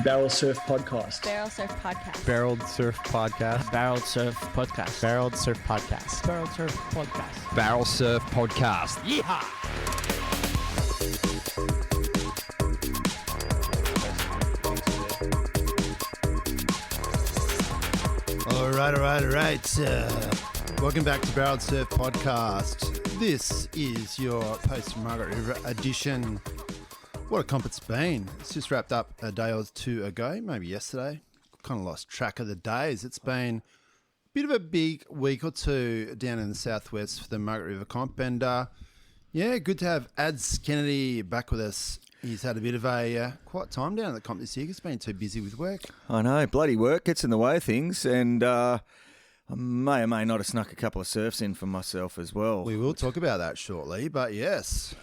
Barrel Surf Podcast. Barrel Surf Podcast. Barreled Surf Podcast. Barreled Surf Podcast. Barreled Surf Podcast. Barreled Surf Podcast. Barrel Surf Podcast. Yeehaw! All right. Welcome back to Barreled Surf Podcast. This is your post-Margaret River edition. What a comp it's been. It's just wrapped up a day or two ago, maybe yesterday. Kind of lost track of the days. It's been a bit of a big week or two down in the southwest for the Margaret River comp. And good to have Adz Kennedy back with us. He's had a bit of a quiet time down at the comp this year. He's been too busy with work. I know, bloody work gets in the way of things, and I may or may not have snuck a couple of surfs in for myself as well. We will talk about that shortly, but yes.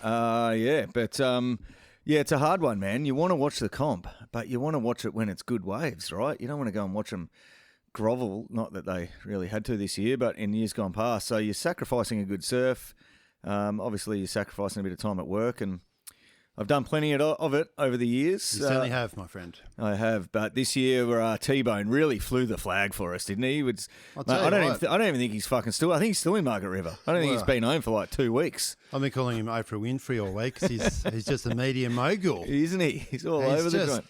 It's a hard one, man. You want to watch the comp, but you want to watch it when it's good waves, right? You don't want to go and watch them grovel, not that they really had to this year, but in years gone past. So you're sacrificing a good surf. Obviously, you're sacrificing a bit of time at work, and I've done plenty of it over the years. You certainly have, my friend. I have, but this year T-Bone really flew the I for us, didn't he? I don't even think he's fucking still. I think he's still in Margaret River. I don't think he's been home for like 2 weeks. I've been calling him Oprah Winfrey all week because he's just a media mogul, isn't he? He's all over the joint.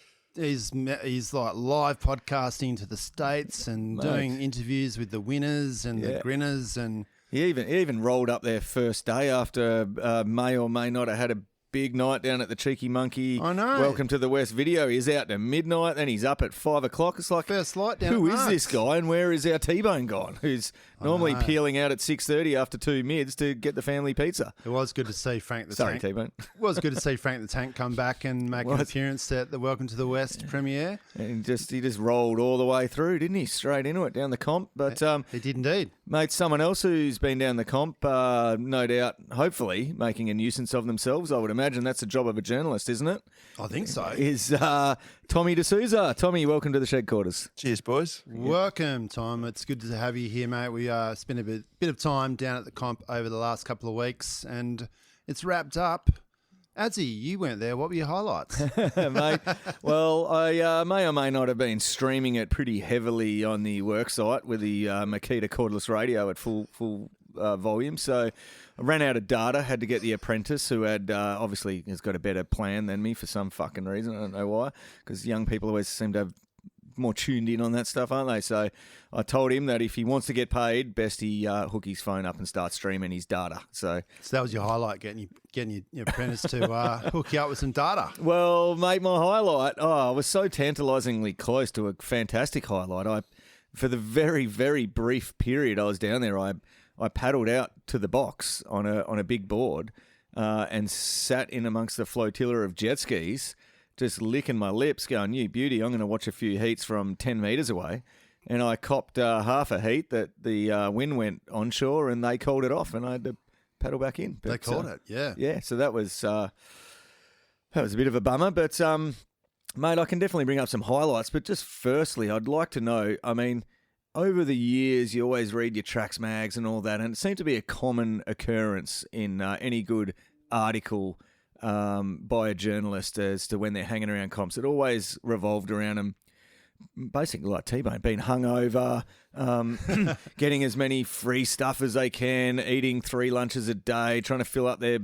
He's like live podcasting to the States and doing interviews with the winners and the grinners, and he even rolled up there first day after may or may not have had a big night down at the Cheeky Monkey. I know. Welcome to the West video. He's out to midnight, then he's up at 5 o'clock. It's like, first light down. Who at is Margs? this guy, and where is our T-Bone gone? Who's normally peeling out at 6:30 after 2 mids to get the family pizza. It was good to see Frank the Tank. T-Bone. It was good to see Frank the Tank come back and make an appearance at the Welcome to the West premiere. And he just rolled all the way through, didn't he? Straight into it down the comp. But he did indeed. Mate, someone else who's been down the comp, no doubt, hopefully making a nuisance of themselves. I would imagine that's the job of a journalist, isn't it? I think so. Is Tommy DeSouza. Tommy, welcome to the Shed Quarters. Cheers, boys. Welcome, Tom. It's good to have you here, mate. We spent a bit of time down at the comp over the last couple of weeks, and it's wrapped up. Adzy, you weren't there. What were your highlights? Mate, well, I may or may not have been streaming it pretty heavily on the work site with the Makita cordless radio at full volume. So I ran out of data, had to get the apprentice, who had obviously has got a better plan than me for some fucking reason. I don't know why, because young people always seem to have more tuned in on that stuff, aren't they? So I told him that if he wants to get paid, best he hook his phone up and start streaming his data. So that was your highlight, getting your apprentice to hook you up with some data. Well, mate, my highlight, I was so tantalisingly close to a fantastic highlight. For the very, very brief period I was down there, I paddled out to the box on a big board and sat in amongst the flotilla of jet skis, just licking my lips, going, you beauty, I'm going to watch a few heats from 10 metres away. And I copped half a heat that the wind went onshore and they called it off and I had to paddle back in. But, they called it, yeah. Yeah, so that was a bit of a bummer. But, mate, I can definitely bring up some highlights. But just firstly, I'd like to know, I mean, over the years, you always read your tracks mags and all that, and it seemed to be a common occurrence in any good article by a journalist as to when they're hanging around comps. It always revolved around them, basically like T-Bone, being hungover, getting as many free stuff as they can, eating 3 lunches a day, trying to fill up their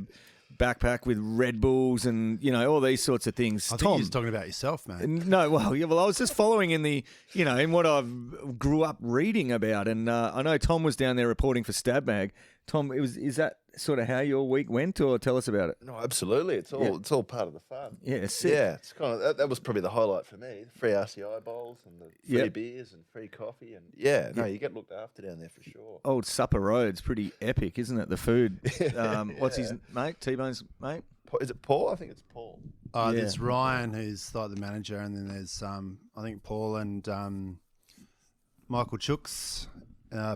backpack with Red Bulls and, all these sorts of things. I think you're just talking about yourself, mate. No, I was just following in in what I grew up reading about. And I know Tom was down there reporting for Stab Mag. Tom, is that sort of how your week went, or tell us about it? No, absolutely. It's all part of the fun. Yeah, sick. Yeah, it's kind of that was probably the highlight for me. The free RCI bowls and the free beers and free coffee, and you get looked after down there for sure. Old Supper Road's pretty epic, isn't it? The food. What's his mate? T-Bone's mate? Is it Paul? I think it's Paul. There's Ryan, who's like the manager, and then there's I think Paul and Michael Chooks.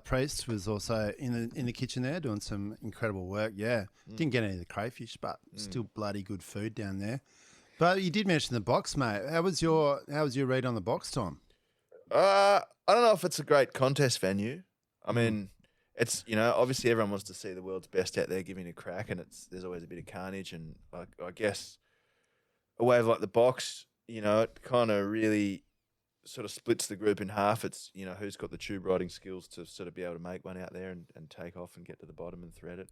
Priest was also in the kitchen there doing some incredible work. Yeah, didn't get any of the crayfish, but still bloody good food down there. But you did mention the box, mate. How was your read on the box, Tom? I don't know if it's a great contest venue. I mean, it's obviously everyone wants to see the world's best out there giving a crack, and there's always a bit of carnage. And I guess a wave like the box, it kind of really sort of splits the group in half. It's, who's got the tube riding skills to sort of be able to make one out there and take off and get to the bottom and thread it.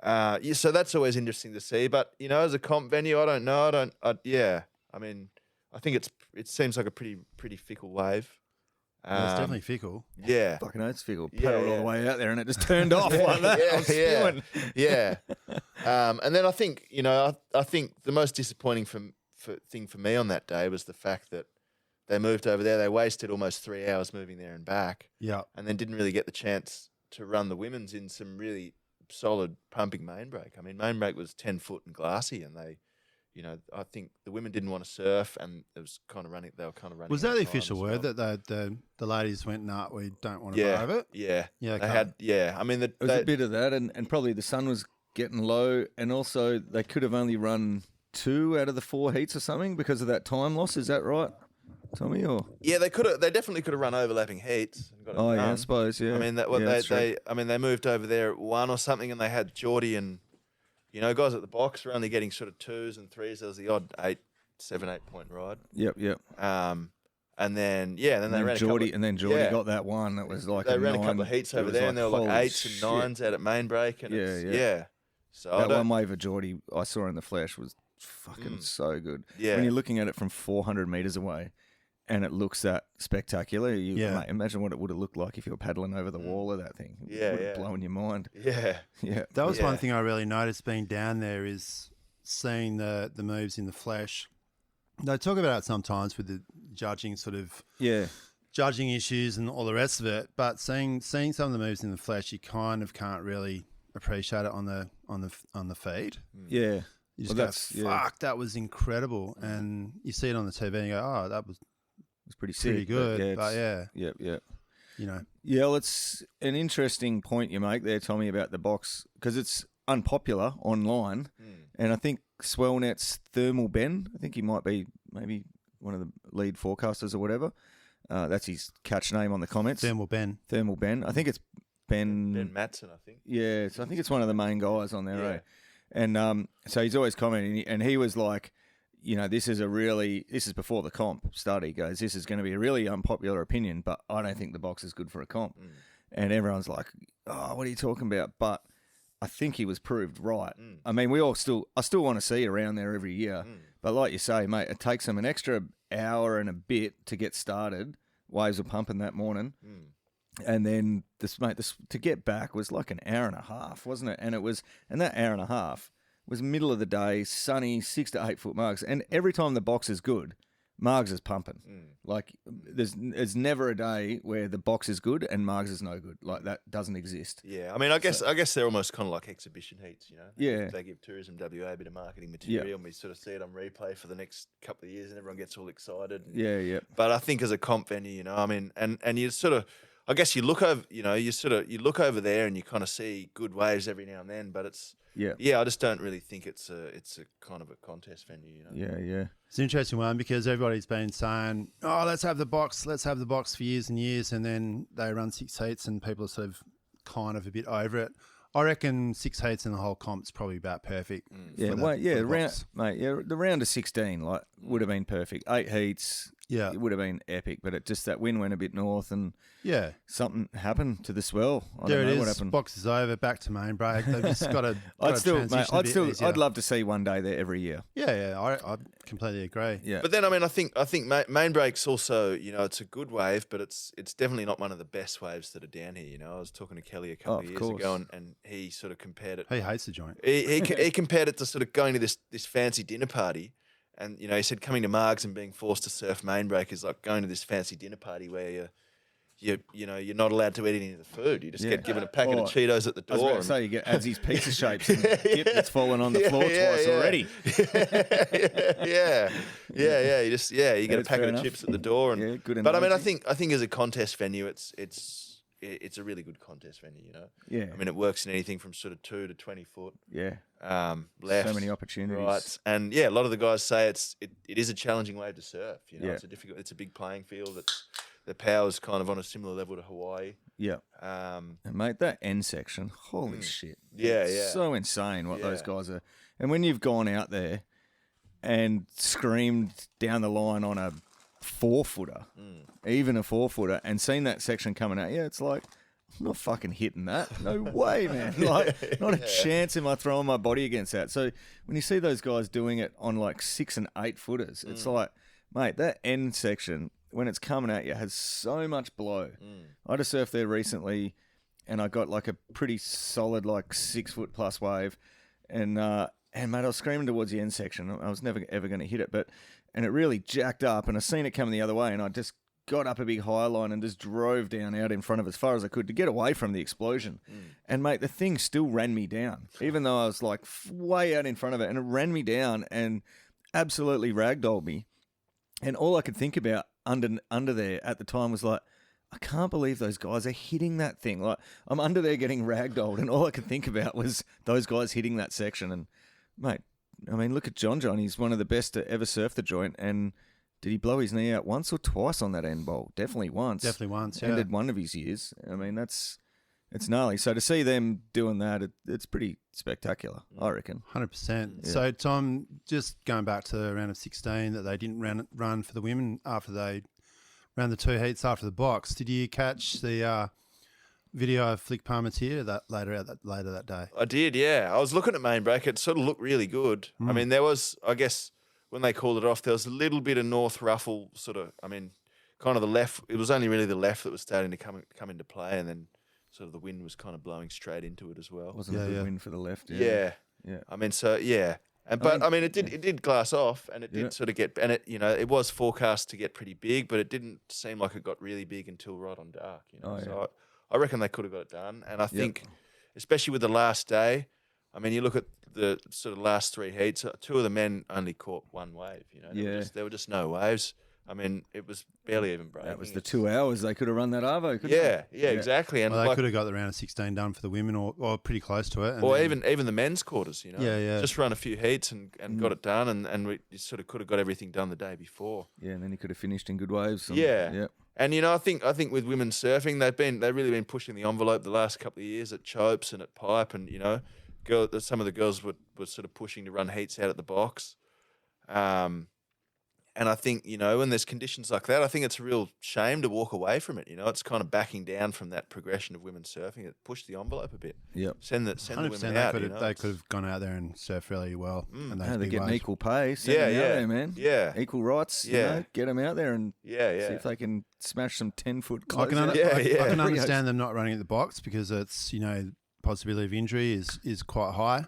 And so that's always interesting to see. But, as a comp venue, I don't know. I mean, I think it seems like a pretty fickle wave. It's definitely fickle. Yeah. Fucking hell, it's fickle. Yeah, Paddled all yeah. the way out there and it just turned off like that. I was spewing. Yeah. And then I think, I think the most disappointing thing for me on that day was the fact that they moved over there. They wasted almost 3 hours moving there and back. Yeah. And then didn't really get the chance to run the women's in some really solid pumping main break. I mean, main break was 10 foot and glassy, and they, I think the women didn't want to surf, and it was kind of running. They were kind of running. Was out that the of time official as word well. that the ladies went, nah, we don't want to Yeah, drive it? yeah, Yeah, They okay. had, yeah. I mean, It was a bit of that, and probably the sun was getting low, and also they could have only run 2 out of the 4 heats or something because of that time loss. Is that right, Tommy? Or yeah, they definitely could have run overlapping heats. And got it yeah, I done. suppose, yeah. I mean, they moved over there at 1 or something, and they had Geordie and, guys at the box were only getting sort of 2s and 3s. There was the odd 7, 8 point ride. Yep. And then they ran Geordie, a couple. Geordie got that one that was like They a ran 9. a couple of heats It over was there, and they were like holy 8s shit. and 9s out at main break, and Yeah. So I That don't, one wave of Geordie I saw in the flesh was fucking so good. Yeah. When you're looking at it from 400 metres away and it looks that spectacular, mate, imagine what it would have looked like if you were paddling over the wall of that thing. It Yeah, would have yeah. blown your mind. yeah, Yeah. That was Yeah. one thing I really noticed being down there is seeing the moves in the flesh. They talk about it sometimes with the judging judging issues and all the rest of it, but seeing some of the moves in the flesh, you kind of can't really appreciate it on the feed. Yeah. You just Well, go, fuck, that was incredible, and you see it on the TV and you go, oh, that was It's pretty sick. pretty good, but it's- yeah, Yep. you know, Well, it's an interesting point you make there, Tommy, about the box, because it's unpopular online, and I think Swellnet's Thermal Ben, I think he might be maybe one of the lead forecasters or whatever. That's his catch name on the comments. Thermal Ben. Thermal Ben. I think it's Ben. Ben Matson, I think. Yeah, so I think it's one of the main guys on there, Yeah. eh? And so he's always commenting, and he was like, this is before the comp started. He goes, this is going to be a really unpopular opinion, but I don't think the box is good for a comp. And everyone's like, oh, what are you talking about? But I think he was proved right. I mean, I still want to see it around there every year. But like you say, mate, it takes them an extra hour and a bit to get started. Waves were pumping that morning. And then to get back was like an hour and a half, wasn't it? And that hour and a half was middle of the day, sunny, 6 to 8 foot margs. And every time the box is good, Margs is pumping. Like there's never a day where the box is good and Margs is no good. Like that doesn't exist. Yeah, I mean, I guess they're almost kind of like exhibition heats, Yeah. They give Tourism WA a bit of marketing material, and we sort of see it on replay for the next couple of years, and everyone gets all excited. Yeah. But I think as a comp venue, I mean, and you sort of, I guess you look over, you look over there and you kind of see good waves every now and then, but it's. Yeah, I just don't really think it's a kind of a contest venue, Yeah. It's an interesting one because everybody's been saying, oh, let's have the box for years and years, and then they run 6 heats and people are sort of kind of a bit over it. I reckon 6 heats in the whole comp's probably about perfect. Yeah, the round of 16 would have been perfect. 8 heats, it would have been epic. But that wind went a bit north, and something happened to the swell. I There don't know it is. what happened. Box is over. Back to main break. They've just got to. I'd I'd love to see one day there every year. Yeah. I completely agree. Yeah, But then, I mean, I think main break's also, it's a good wave, but it's definitely not one of the best waves that are down here. I was talking to Kelly a couple of years ago, and he sort of compared it. He hates the joint. He compared it to sort of going to this fancy dinner party, and he said coming to Margs and being forced to surf main break is like going to this fancy dinner party where you're not allowed to eat any of the food. You just get given a packet of Cheetos at the I was door. about to say you get Adzy's pizza shapes and dip that's fallen on the floor twice already. Yeah. You get a That's packet fair of enough. chips at the door. Good But I mean, analogy. I think as a contest venue, it's a really good contest venue. Yeah. I mean, it works in anything from sort of 2 to 20 foot. Yeah. Left, So many opportunities. right, and a lot of the guys say it is a challenging wave to surf. Yeah. It's a big playing field. The power's kind of on a similar level to Hawaii. Yeah. And mate, that end section, holy shit. Yeah, It's yeah. so insane what those Yeah. guys are. And when you've gone out there, and screamed down the line on a 4-footer, even a 4-footer, and seen that section coming out. Yeah, it's like, I'm not fucking hitting that. No way, man. Like, not a chance am I throwing my body against that. So when you see those guys doing it on like 6 and 8 footers, it's like, mate, that end section, when it's coming at you, has so much blow. I just surfed there recently, and I got like a pretty solid like 6 foot plus wave, and mate, I was screaming towards the end section. I was never ever going to hit it, and it really jacked up, and I seen it coming the other way, and I just got up a big high line and just drove down out in front of as far as I could to get away from the explosion. And mate, the thing still ran me down, even though I was like way out in front of it, and it ran me down and absolutely ragdolled me. And all I could think about under there at the time was like, I can't believe those guys are hitting that thing. Like, I'm under there getting ragdolled, and all I could think about was those guys hitting that section. And mate, I mean, look at John. He's one of the best to ever surf the joint. And did he blow his knee out once or twice on that end bowl? Definitely once. Definitely once, yeah. Ended one of his years. I mean, it's gnarly. So to see them doing that, it's pretty spectacular, I reckon. 100%. Yeah. So, Tom, just going back to the round of 16 that they didn't run for the women after they ran the 2 heats after the box. Did you catch the video of Flick Parmentier later that day? I did, yeah. I was looking at mainbreak. It sort of looked really good. I mean, there was, I guess, when they called it off, there was a little bit of north ruffle sort of, I mean, kind of the left. It was only really the left that was starting to come into play, and then sort of the wind was kind of blowing straight into it as well. Wasn't a good wind for the left. Yeah. I mean, so, yeah. But I mean, it did glass off, and it did sort of get, and it, you know, it was forecast to get pretty big, but it didn't seem like it got really big until right on dark. You know, so I reckon they could have got it done, and I think, especially with the last day, I mean, you look at the sort of last 3 heats, 2 of the men only caught 1 wave. You know, there were just no waves. I mean, it was barely even breaking. That was the 2 hours they could have run that Arvo. Yeah, exactly. And well, they could have got the round of 16 done for the women, or pretty close to it. And or even the men's quarters, you know. Yeah. Just run a few heats and got it done, and we sort of could have got everything done the day before. Yeah, and then he could have finished in good waves. And you know, I think with women's surfing, they've really been pushing the envelope the last couple of years at Chopes and at Pipe, and you know, some of the girls were sort of pushing to run heats out at the box. And I think, you know, when there's conditions like that, I think it's a real shame to walk away from it. You know, it's kind of backing down from that progression of women's surfing. It pushed the envelope a bit. Yep. Send the women out. They could have gone out there and surfed really well. And They're getting equal pay. Yeah, out there, man. Yeah. Equal rights. You know, get them out there and see if they can smash some 10-foot I close. can understand them not running at the box because it's, you know, possibility of injury is quite high.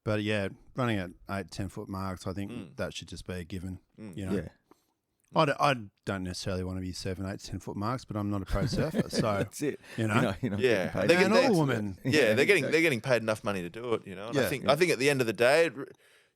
But yeah, running at 8-10 foot marks, I think that should just be a given. You know. Yeah. I don't necessarily want to be surfing 8-10 foot marks, but I'm not a pro surfer, so that's it. You know, yeah, they're all women. Yeah, they're getting paid enough money to do it. You know, and I think at the end of the day,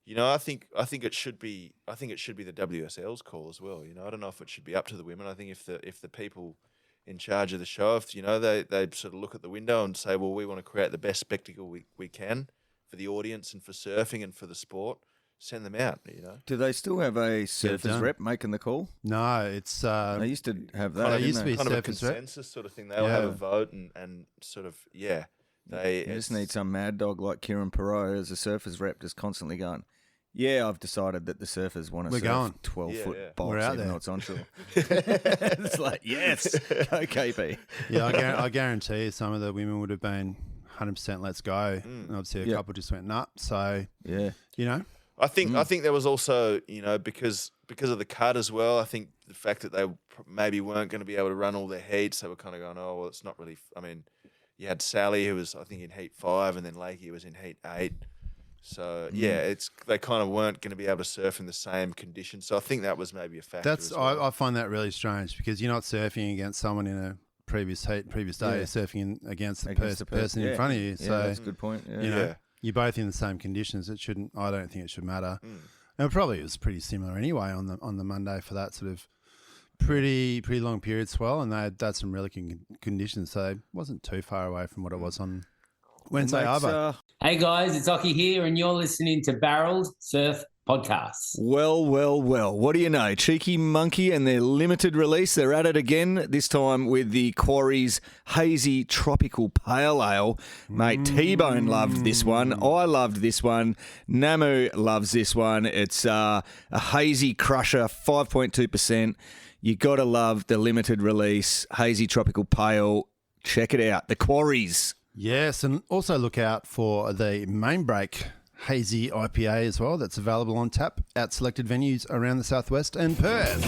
you know, I think it should be the WSL's call as well. You know, I don't know if it should be up to the women. I think if the people in charge of the show, if you know, they sort of look at the window and say, well, we want to create the best spectacle we can for the audience and for surfing and for the sport. Send them out, you know. Do they still have a surfers rep making the call? No, it's they used to have that. Used to be kind of a surfers rep. consensus sort of thing. They'll have a vote and sort of They just need some mad dog like Kieran Perot as a surfers rep, just constantly going. Yeah, I've decided that the surfers want to surf 12-foot box, We're out even there. though it's onshore. It's like, yes, go KP. Yeah, I guarantee you some of the women would have been 100% let's go. And obviously a couple just went nut. So, yeah, you know. I think there was also, you know, because of the cut as well. I think the fact that they maybe weren't going to be able to run all their heats, they were kind of going, oh, well, it's not really. I mean, you had Sally who was, I think, in heat 5, and then Lakey was in heat 8. So they kind of weren't going to be able to surf in the same conditions. So I think that was maybe a factor. I find that really strange because you're not surfing against someone in a previous day. You're surfing against the person in front of you. So that's a good point. Yeah. You know, you're both in the same conditions. It shouldn't. I don't think it should matter. And probably it was pretty similar anyway on the Monday for that sort of pretty long period swell, and they had some really conditions, so it wasn't too far away from what it was on Wednesday Arvo. Hey guys, it's Occy here, and you're listening to Barreled Surf Podcasts. Well. What do you know? Cheeky Monkey and their limited release. They're at it again, this time with the Quarry's Hazy Tropical Pale Ale. Mate, T-Bone loved this one. I loved this one. Namu loves this one. It's a Hazy Crusher, 5.2%. You got to love the limited release Hazy Tropical Pale. Check it out. The Quarries. Yes, and also look out for the Mainbreak Hazy IPA as well. That's available on tap at selected venues around the southwest and Perth.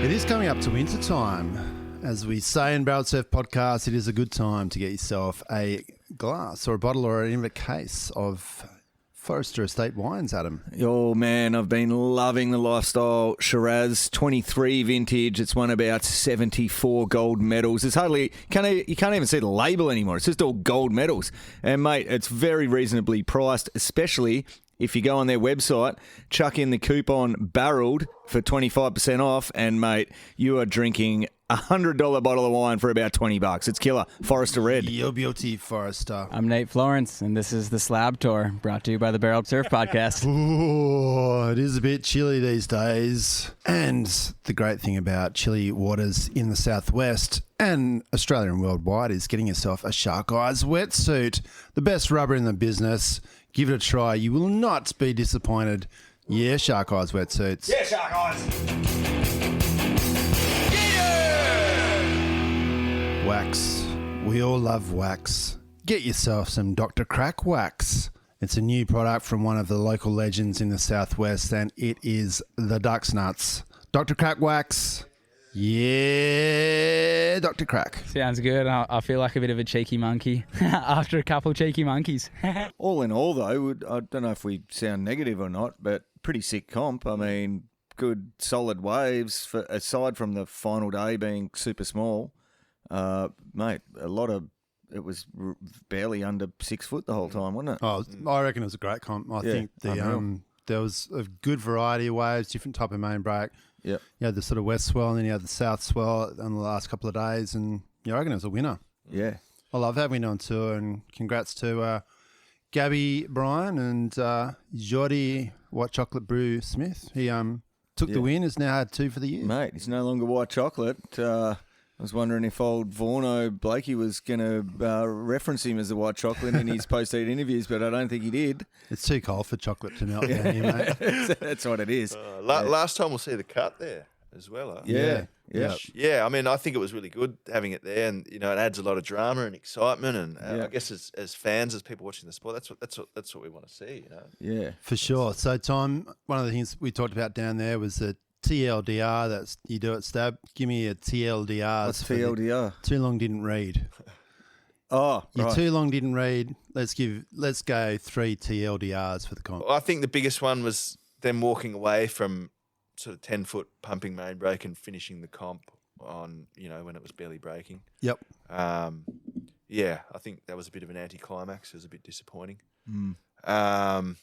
It is coming up to winter time. As we say in Barrel Surf Podcast, it is a good time to get yourself a glass or a bottle or even a case of Forester Estate wines, Adam. Oh, man, I've been loving the Lifestyle Shiraz 23 vintage. It's won about 74 gold medals. It's hardly, you can't even see the label anymore. It's just all gold medals. And, mate, it's very reasonably priced, especially if you go on their website, chuck in the coupon BARRELED for 25% off, and, mate, you are drinking a $100 bottle of wine for about $20. It's killer. Forester Red. Your beauty, Forester. I'm Nate Florence, and this is the Slab Tour, brought to you by the Barrel Surf Podcast. Ooh, it is a bit chilly these days. And the great thing about chilly waters in the southwest and Australia and worldwide is getting yourself a Shark Eyes wetsuit. The best rubber in the business. Give it a try. You will not be disappointed. Yeah, Shark Eyes wetsuits. Yeah, Shark Eyes. Wax. We all love wax. Get yourself some Dr. Crack wax. It's a new product from one of the local legends in the southwest, and it is the Duck's Nuts. Dr. Crack wax. Yeah, Dr. Crack. Sounds good. I feel like a bit of a cheeky monkey after a couple cheeky monkeys. All in all, though, I don't know if we sound negative or not, but pretty sick comp. I mean, good solid waves, aside from the final day being super small. Mate, it was barely under 6 foot the whole time, wasn't it? Oh, I reckon it was a great comp. I think there was a good variety of waves, different type of main break. Yeah. You had the sort of west swell and then you had the south swell on the last couple of days, and I reckon it was a winner. Yeah. I love having it on tour, and congrats to Gabby Bryan and Jordy White Chocolate Brew Smith. He took the win, has now had 2 for the year. Mate, he's no longer white chocolate. I was wondering if old Vorno Blakey was going to reference him as the white chocolate in his post-heat interviews, but I don't think he did. It's too cold for chocolate to melt down here, mate. That's what it is. Last time we'll see the cut there as well. Huh? Yeah. Yeah, I mean, I think it was really good having it there, and it adds a lot of drama and excitement, and I guess as fans, as people watching the sport, that's what we want to see. Yeah, for sure. So, Tom, one of the things we talked about down there was the TLDR. That's you do it, Stab. Give me a TLDR. What's TLDR? Too long didn't read. Oh, you right. too long didn't read. Let's go 3 TLDRs for the comp. Well, I think the biggest one was them walking away from sort of 10-foot pumping main break and finishing the comp on, when it was barely breaking. Yep. Yeah, I think that was a bit of an anticlimax. It was a bit disappointing. I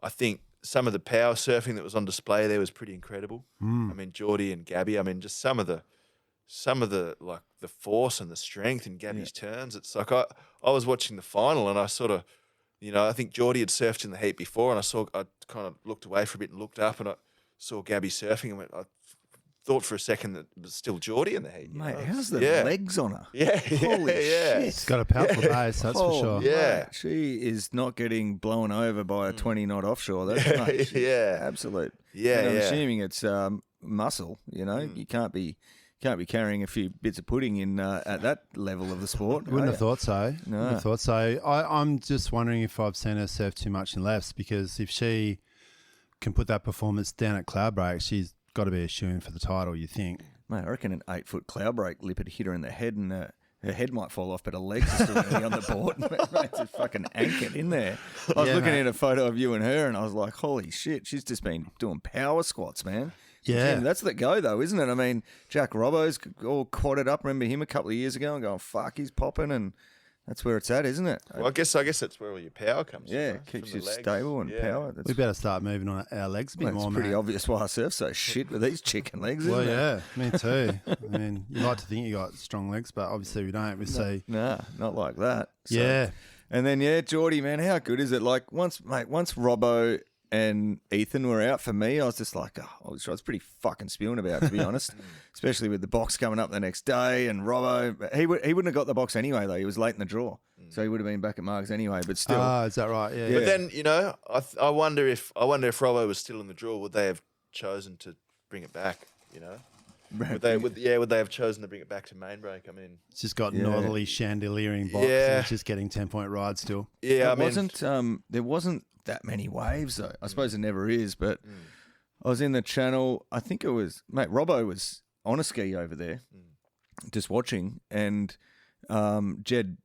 think some of the power surfing that was on display there was pretty incredible. I mean, Geordie and Gabby. I mean, just some of the like the force and the strength in Gabby's turns. It's like I was watching the final and I sort of, I think Geordie had surfed in the heat before, and I kind of looked away for a bit and looked up and I saw Gabby surfing and I thought for a second that it was still Geordie in the heat. Mate, how's the legs on her? Yeah, Holy shit. It's got a powerful base, that's for sure. Yeah. Mate, she is not getting blown over by a 20-knot offshore. That's absolute. Yeah, and I'm yeah. assuming it's muscle, You can't be carrying a few bits of pudding in at that level of the sport. Wouldn't have thought so. No. Wouldn't have thought so. I'm just wondering if I've seen her surf too much in lefts, because if she can put that performance down at Cloudbreak, she's got to be a shoo-in for the title, you think. Mate, I reckon an 8-foot Cloudbreak lip would hit her in the head and her head might fall off, but her legs are still going to be on the board. Mate, it's fucking anchored in there. I was looking at a photo of you and her and I was like, holy shit, she's just been doing power squats, man. Yeah. Jim, that's the go, though, isn't it? I mean, Jack Robbo's all quadded up. Remember him a couple of years ago and going, fuck, he's popping, and that's where it's at, isn't it? Well, I guess that's where all your power comes from. Yeah, Right? keeps From you the legs. stable and power. We better start moving on our legs a bit more, It's pretty mate. obvious why I surf so shit with these chicken legs, Well, isn't it? yeah, me too. I mean, you like to think you got strong legs, but obviously we don't. We see. Nah, not like that. So, Yeah. And then Geordie, man, how good is it? Like once Robbo and Ethan were out for me, I was just like, I was pretty fucking spewing about it, to be honest. Especially with the box coming up the next day, and Robbo, he wouldn't have got the box anyway though. He was late in the draw, so he would have been back at Margs anyway. But still, Is that right? Yeah. But then I wonder if Robbo was still in the draw, would they have chosen to bring it back? Would they have chosen to bring it back to mainbreak? I mean, It's just got northerly chandeliering box. Yeah. And it's just getting 10-point ride still. yeah, there wasn't that many waves though. I suppose there never is, but I was in the channel. I think it was Robbo was on a ski over there, just watching, and Jed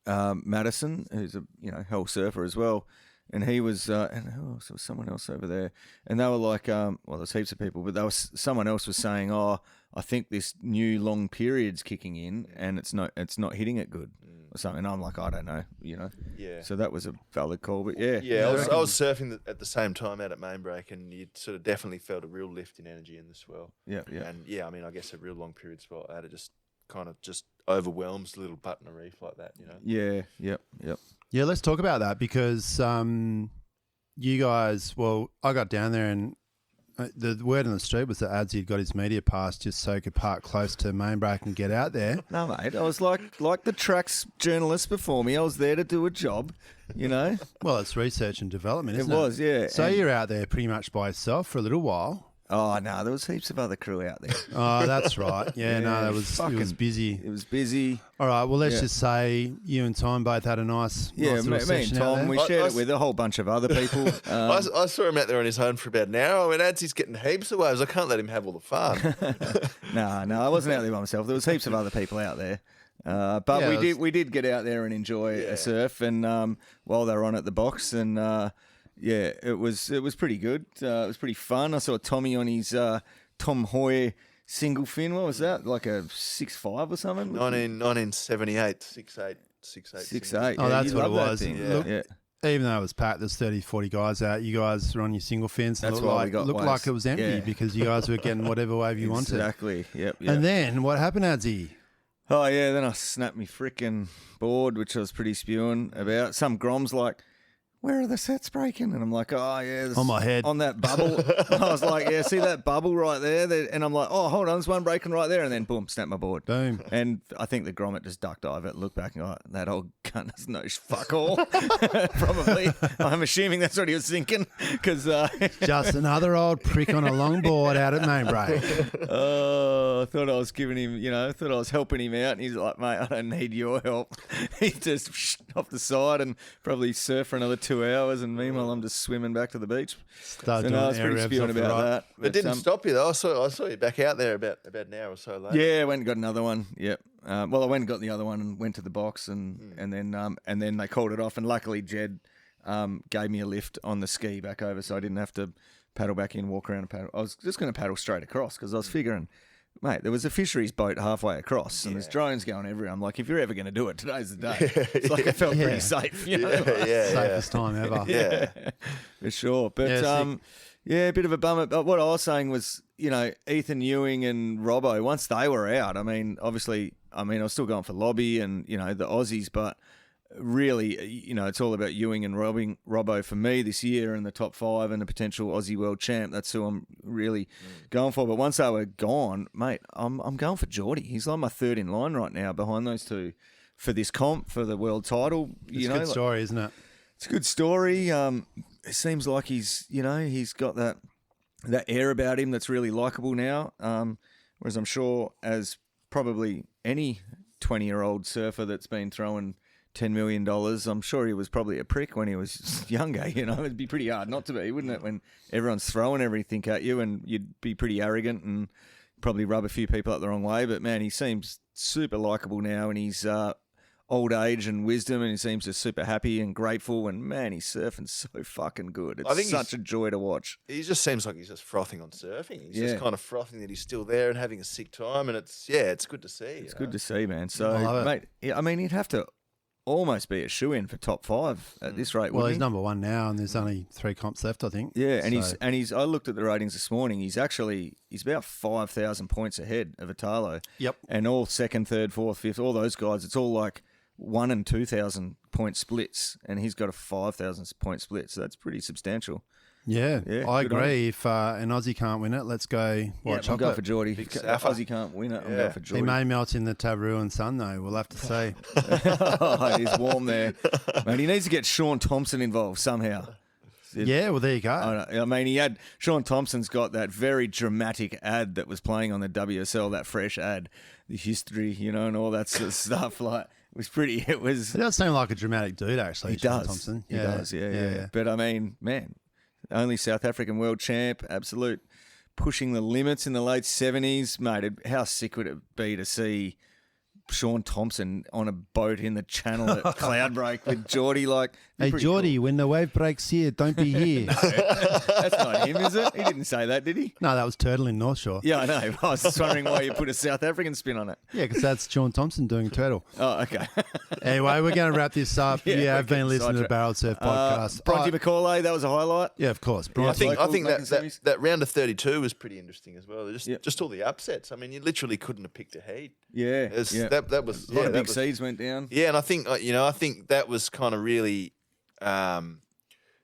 Madison, who's a hell surfer as well, and he was and there was someone else over there, and they were like, there's heaps of people, but someone else was saying, I think this new long period's kicking in, and it's not hitting it good. Or something. And I'm like, I don't know, Yeah. So that was a valid call, but yeah. I was surfing at the same time out at mainbreak, and you sort of definitely felt a real lift in energy in the swell. Yeah. And I mean, I guess a real long period swell out of just kind of just overwhelms a little button of reef like that, Yeah. Yep. Yeah, let's talk about that because you guys, I got down there and the word on the street was that Adzy had got his media pass just so he could park close to mainbreak and get out there. No, mate, I was like the tracks journalist before me. I was there to do a job, Well, it's research and development, isn't it? It was, yeah. So you're out there pretty much by yourself for a little while. Oh, no, there was heaps of other crew out there. Oh, that's right. Yeah, no, it was fucking- busy. It was busy. All right, well, let's just say you and Tom both had a nice little Me and session out Tom, there. we shared it with a whole bunch of other people. I saw him out there on his own for about an hour. I mean, Adzy's getting heaps of waves. I can't let him have all the fun. No, I wasn't out there by myself. There was heaps of other people out there. But Yeah, we did get out there and enjoy a surf, and while they were on at the box, and it was pretty good. It was pretty fun. I saw Tommy on his Tom Hoy single fin. What was that? Like a 6.5 or something? 1978, 6.8. 6.8. Oh, that's you what it love that was. thing. Look, Yeah. Even though it was packed, there's 30, 40 guys out. You guys were on your single fins. That's Looked why we like, got looked waves. like it was empty Yeah. because you guys were getting whatever wave you wanted. Exactly. Yep. And then what happened, Adzy? Oh, yeah, then I snapped me frickin' board, which I was pretty spewing about. Some Grom's like, where are the sets breaking? And I'm like, oh, yeah. On my head. On that bubble. I was like, yeah, see that bubble right there? And I'm like, oh, hold on, there's one breaking right there. And then, boom, snap my board. Boom. And I think the grommet just ducked over, looked back and go, that old cunt has no fuck all. Probably. I'm assuming that's what he was thinking. Because, Just another old prick on a long board out at mainbreak. I thought I was giving him, I thought I was helping him out. And he's like, mate, I don't need your help. He just off the side and probably surfed for another 2 hours. And meanwhile, I'm just swimming back to the beach. Start So doing no, I was air pretty revs spewing off the about right. that. It didn't stop you, though. I saw you back out there about an hour or so later. Yeah, I went and got another one. Yep. Well, I went and got the other one and went to the box, and then they called it off. And luckily, Jed gave me a lift on the ski back over, so I didn't have to paddle back in, walk around and paddle. I was just going to paddle straight across because I was figuring, mate, there was a fisheries boat halfway across, and there's drones going everywhere. I'm like, if you're ever going to do it, today's the day. It's like I felt pretty safe, Safest time ever. Yeah. for sure. But a bit of a bummer. But what I was saying was, Ethan Ewing and Robbo, once they were out, obviously, I was still going for Lobby and, the Aussies, but really, it's all about Ewing and Robbo for me this year in the top 5 and a potential Aussie world champ. That's who I'm really going for. But once they were gone, mate, I'm going for Geordie. He's like my third in line right now behind those two for this comp, for the world title. It's a good story, isn't it? It's a good story. It seems like he's got that air about him that's really likable now. Whereas I'm sure, as probably any 20-year-old surfer that's been throwing $10 million, I'm sure he was probably a prick when he was younger. It'd be pretty hard not to be, wouldn't it? When everyone's throwing everything at you, and you'd be pretty arrogant and probably rub a few people up the wrong way. But man, he seems super likable now, and he's old age and wisdom, and he seems just super happy and grateful. And man, he's surfing so fucking good. It's such a joy to watch. He just seems like he's just frothing on surfing. He's Yeah. just kind of frothing that he's still there and having a sick time, and it's good to see. It's good to see, man. So, I love mate, he'd have to almost be a shoe-in for top 5 at this rate. Well, wouldn't he's he? number 1 now, and there's only 3 comps left, I think. Yeah, and So- he's. I looked at the ratings this morning. He's about 5,000 points ahead of Italo. Yep. And all second, third, fourth, fifth, all those guys. It's all like 1,000 and 2,000 point splits, and he's got a 5,000 point split. So that's pretty substantial. Yeah, Yeah, I good on agree. If an Aussie can't win it, let's go white I'll chocolate. go for Geordie. Big If Safa. Aussie can't win it, I'm Yeah. going for He Geordie. may melt in the Taboo and sun, though. We'll have to see. Oh, it is warm there. Mate, he needs to get Sean Thompson involved somehow. Yeah, well, there you go. I mean, Sean Thompson's got that very dramatic ad that was playing on the WSL, that fresh ad, the history, and all that sort of stuff. Like, it was pretty. It was. He does seem like a dramatic dude, actually. He Sean does. Thompson. He does. Yeah. But I mean, man, only South African world champ, absolute pushing the limits in the late 70s, mate. How sick would it be to see Sean Thompson on a boat in the channel at Cloudbreak with Geordie? Like, Hey, pretty Geordie, cool. when the wave breaks here, don't be here. That's not him, is it? He didn't say that, did he? No, that was Turtle in North Shore. Yeah, I know. I was just wondering why you put a South African spin on it. Yeah, because that's Sean Thompson doing Turtle. Oh, okay. Anyway, we're going to wrap this up. Yeah, You we're have been getting listening to the sidetracked. Barrel Surf podcast. Bronte Macaulay, that was a highlight. Yeah, of course. I Bronte. think Local, that, making semis. that round of 32 was pretty interesting as well. Yep. Just all the upsets. I mean, you literally couldn't have picked a heat. Yeah. It's- yeah. That was a lot of that big was- seeds went down. Yeah, and I think I think that was kind of really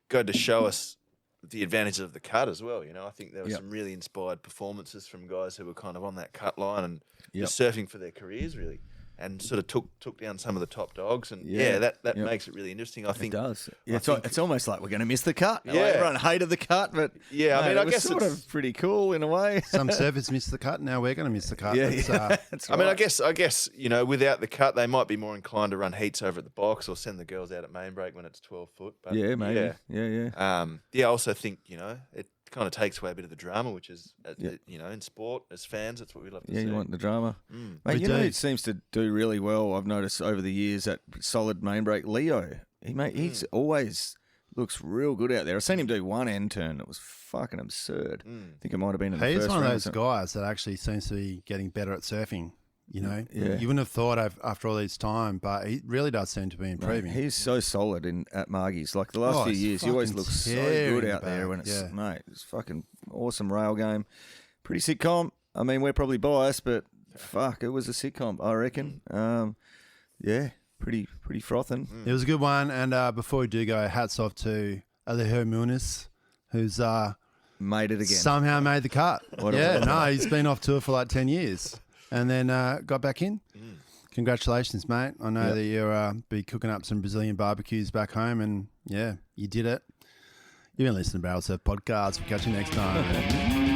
going to show us the advantages of the cut as well. I think there were Yep. some really inspired performances from guys who were kind of on that cut line and Yep. just surfing for their careers really, and sort of took down some of the top dogs. And Yeah. that Yep. makes it really interesting. I It think does. I Yeah, think- it's almost like we're going to miss the cut. Like, Yeah. everyone hated the cut, but Yeah, I mate, mean, it I was guess sort it's- of pretty cool in a way. Some surfers missed the cut. Now we're going to miss the cut. Yeah, It's, yeah. That's I mean, right. I guess without the cut, they might be more inclined to run heats over at the box or send the girls out at mainbreak when it's 12 foot. But Yeah, maybe. Yeah. I also think it kind of takes away a bit of the drama, which is Yeah. in sport as fans, that's what we love to Yeah, see. you want the drama. Mm. Mate, We you know, do. it seems to do really well. I've noticed over the years that solid main break. Leo, he's always looks real good out there. I've seen him do one end turn that was fucking absurd. I think it might have been in the He's first one of round or those something. guys that actually seems to be getting better at surfing. Yeah. You wouldn't have thought after all this time, but he really does seem to be Mate, improving. he's so solid at Margs. Like the last few he's years, he always fucking looks so tearing good out back, there when it's, yeah. mate, it's fucking awesome rail game. Pretty sick comp. I mean, we're probably biased, but fuck, it was a sick comp, I reckon. Yeah, pretty frothing. It was a good one. And before we do go, hats off to Alejo Muniz, who's Made it again. somehow made the cut. What a- Yeah, what a- no, he's been off tour for like 10 years and then got back in. Congratulations, mate. I know Yep. that you'll be cooking up some Brazilian barbecues back home, and yeah, you did it. You've been listening to Barrel Surf Podcast. We'll catch you next time.